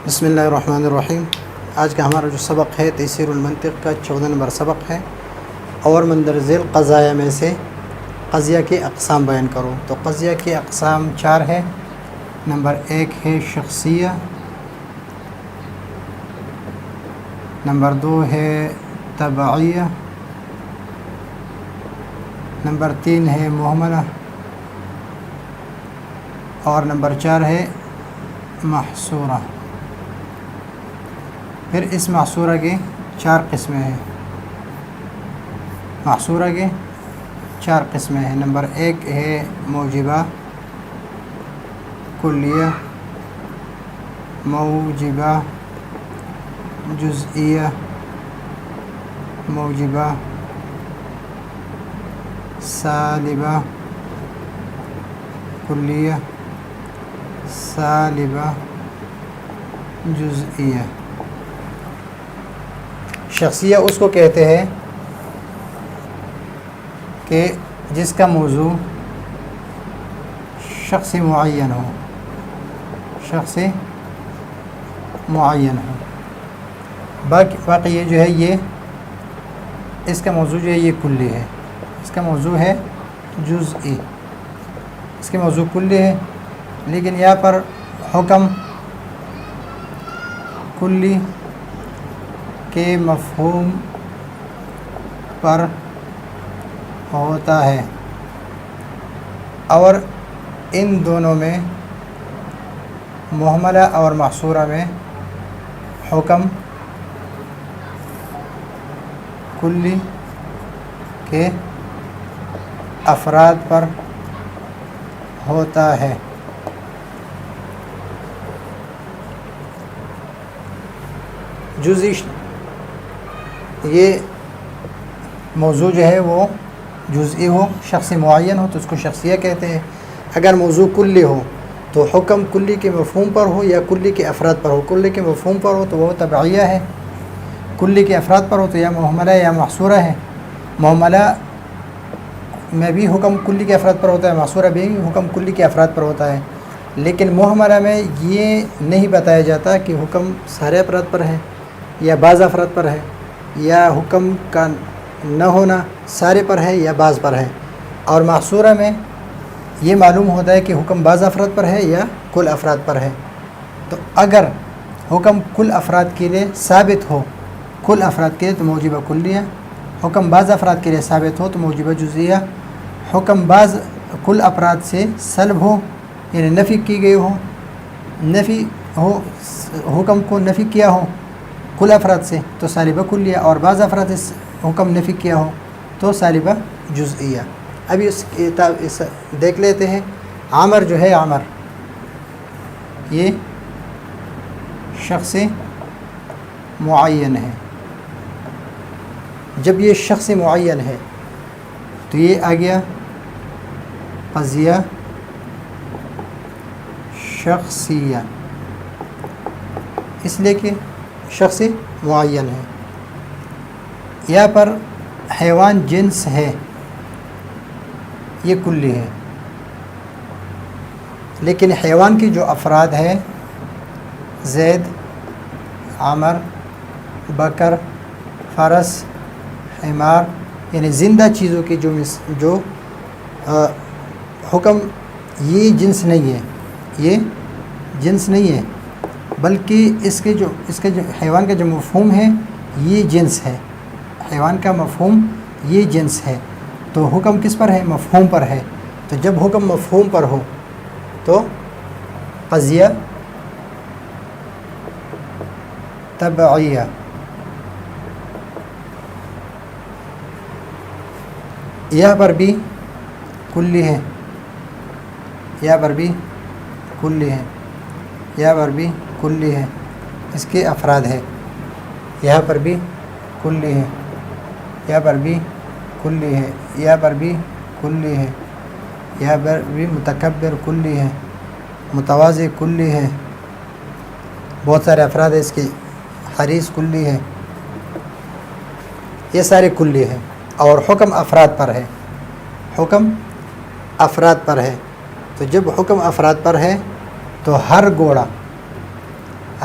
بسم اللہ الرحمن الرحیم۔ آج کا ہمارا جو سبق ہے تیسیر المنطق کا 14 نمبر سبق ہے، اور مندرجہ ذیل قضایا میں سے قضیہ کی اقسام بیان کرو۔ تو قضیہ کی اقسام 4 ہے۔ نمبر 1 ہے شخصیہ، نمبر 2 ہے تبعیہ، نمبر 3 ہے محملہ، اور نمبر 4 ہے محصورہ۔ پھر اس محصورہ کی 4 قسمیں ہیں۔ محصورہ کے 4 قسمیں ہیں۔ نمبر 1 ہے موجبہ کلیہ، موجبہ جزئیہ، موجبہ سالبہ کلیہ، سالبہ جزئیہ۔ شخصیہ اس کو کہتے ہیں کہ جس کا موضوع شخص معین ہو، شخص معین ہو۔ باقی یہ جو ہے یہ اس کا موضوع جو ہے یہ کلی ہے، اس کا موضوع ہے جزئی، اس کے موضوع کلی ہے، لیکن یہاں پر حکم کلی کے مفہوم پر ہوتا ہے، اور ان دونوں میں محملہ اور محصورہ میں حکم کلی کے افراد پر ہوتا ہے۔ جزئی یہ موضوع جو ہے وہ جزئی ہو، شخص معین ہو تو اس کو شخصیہ کہتے ہیں۔ اگر موضوع کلی ہو تو حکم کلی کے مفہوم پر ہو یا کلی کے افراد پر ہو۔ کلی کے مفہوم پر ہو تو وہ تبعیہ ہے، کلی کے افراد پر ہو تو یا محملہ یا محصورہ ہے۔ محملہ میں بھی حکم کلی کے افراد پر ہوتا ہے، محصورہ بھی حکم کلی کے افراد پر ہوتا ہے، لیکن محملہ میں یہ نہیں بتایا جاتا کہ حکم سارے افراد پر ہے یا بعض افراد پر ہے، یا حکم کا نہ ہونا سارے پر ہے یا بعض پر ہے۔ اور محصورہ میں یہ معلوم ہوتا ہے کہ حکم بعض افراد پر ہے یا کل افراد پر ہے۔ تو اگر حکم کل افراد کے لیے ثابت ہو، کل افراد کے لیے تو موجبہ کلیہ، حکم بعض افراد کے لیے ثابت ہو تو موجبہ جزئیہ، حکم بعض کل افراد سے سلب ہو یعنی نفی کی گئی ہو، نفی ہو، حکم کو نفی کیا ہو کل افراد سے تو سالبہ کلیہ، اور بعض افراد سے حکم نفی کیا ہو تو سالبہ جزئیہ۔ ابھی اس دیکھ لیتے ہیں۔ عامر جو ہے، عامر یہ شخص معین ہے۔ جب یہ شخص معین ہے تو یہ آ گیا قضیہ شخصیہ، اس لیے کہ شخص معین ہے۔ یہاں پر حیوان جنس ہے، یہ کلی ہے، لیکن حیوان کی جو افراد ہیں زید، عمر، بکر، فرس، حمار، یعنی زندہ چیزوں کی جو حکم یہ جنس نہیں ہے، یہ جنس نہیں ہے، بلکہ اس کے جو حیوان کا جو مفہوم ہے یہ جنس ہے، حیوان کا مفہوم یہ جنس ہے۔ تو حکم کس پر ہے؟ مفہوم پر ہے۔ تو جب حکم مفہوم پر ہو تو قضیہ تبعیہ، یہاں پر بھی کلی ہے، یہاں پر بھی کلی ہے، یہاں پر بھی کلی ہے، اس کے افراد ہے، یہاں پر بھی کلی ہے، یہاں پر بھی کلی ہے، یہاں پر بھی کلی ہے، یہاں پر بھی متکبر کلی ہے، متواضع کلی ہے، بہت سارے افراد ہیں اس کی، حریص کلی ہے، یہ سارے کلی ہیں۔ اور حکم افراد پر ہے، حکم افراد پر ہے۔ تو جب حکم افراد پر ہے تو ہر گھوڑا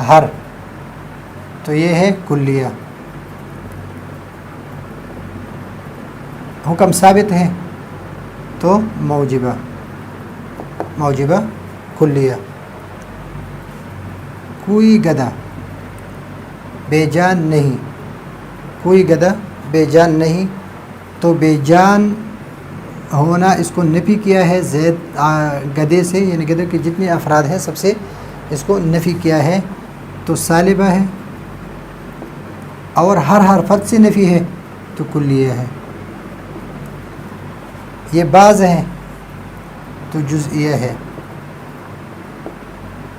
ہر، تو یہ ہے کلیہ. حکم ثابت ہے تو موجبہ کلیہ. کوئی گدھا بے جان نہیں، کوئی گدھا بے جان نہیں، تو بے جان ہونا اس کو نفی کیا ہے زید گدھے سے، یعنی گدھے کے جتنے افراد ہیں سب سے اس کو نفی کیا ہے، تو سالبہ ہے. اور ہر فرد سے نفی ہے تو کلیہ ہے. یہ بعض ہیں تو جزئیہ ہے.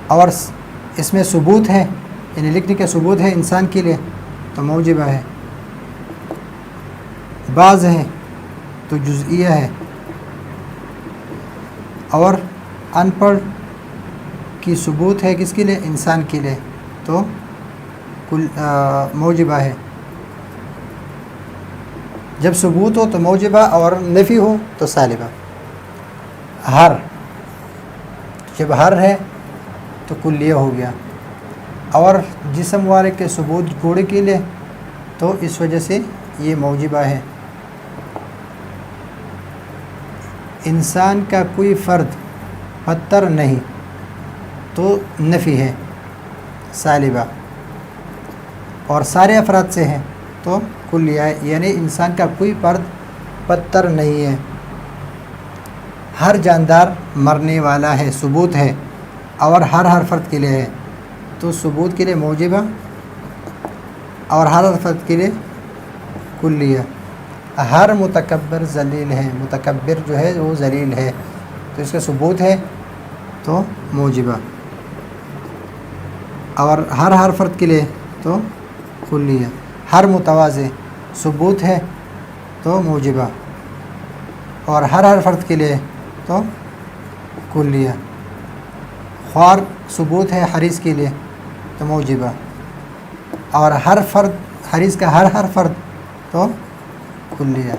اور اس میں ثبوت ہے، یعنی لکھنے کا ثبوت ہے انسان کے لیے تو موجبہ ہے. بعض ہیں تو جزئیہ ہے. اور ان پڑھ کی ثبوت ہے کس کے لیے؟ انسان کے لیے، تو موجبہ ہے. جب ثبوت ہو تو موجبہ اور نفی ہو تو سالبہ. ہر، جب ہر ہے تو کلیہ ہو گیا. اور جسم والے کے ثبوت گھوڑے کے لیے تو اس وجہ سے یہ موجبہ ہے. انسان کا کوئی فرد پتھر نہیں تو نفی ہے سالبہ. اور سارے افراد سے ہیں تو کلیہ ہے، یعنی انسان کا کوئی فرد پتھر نہیں ہے. ہر جاندار مرنے والا ہے، ثبوت ہے، اور ہر فرد کے لیے ہے تو ثبوت کے لیے موجبہ اور ہر فرد کے لیے کلیہ. ہر متکبر ذلیل ہے، متکبر جو ہے وہ ذلیل ہے تو اس کا ثبوت ہے تو موجبہ. اور ہر فرد کے لیے تو کلیہ. ہر متواضع ثبوت ہے تو موجبہ، اور ہر فرد کے لیے تو کلیہ. خوار ثبوت ہے حریص کے لیے تو موجبہ، اور ہر فرد حریص کا ہر فرد تو کلیہ.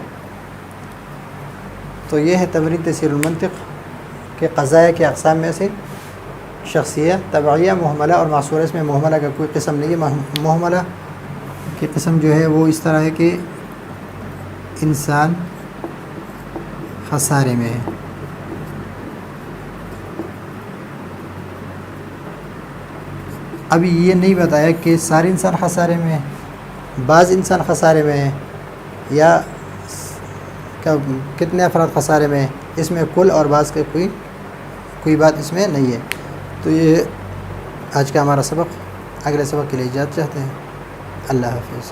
تو یہ ہے تمرین تیسیر المنطق کے قضایہ کے اقسام میں سے شخصیہ، تبعیہ، محملہ اور معصورہ. اس میں محملہ کا کوئی قسم نہیں ہے. محملہ کی قسم جو ہے وہ اس طرح ہے کہ انسان خسارے میں ہے. ابھی یہ نہیں بتایا کہ سارے انسان خسارے میں ہیں، بعض انسان خسارے میں ہیں، یا کتنے افراد خسارے میں ہیں. اس میں کل اور بعض کے کوئی بات اس میں نہیں ہے. تو یہ آج کا ہمارا سبق. اگلے سبق کے لیے اجازت چاہتے ہیں. اللہ حافظ.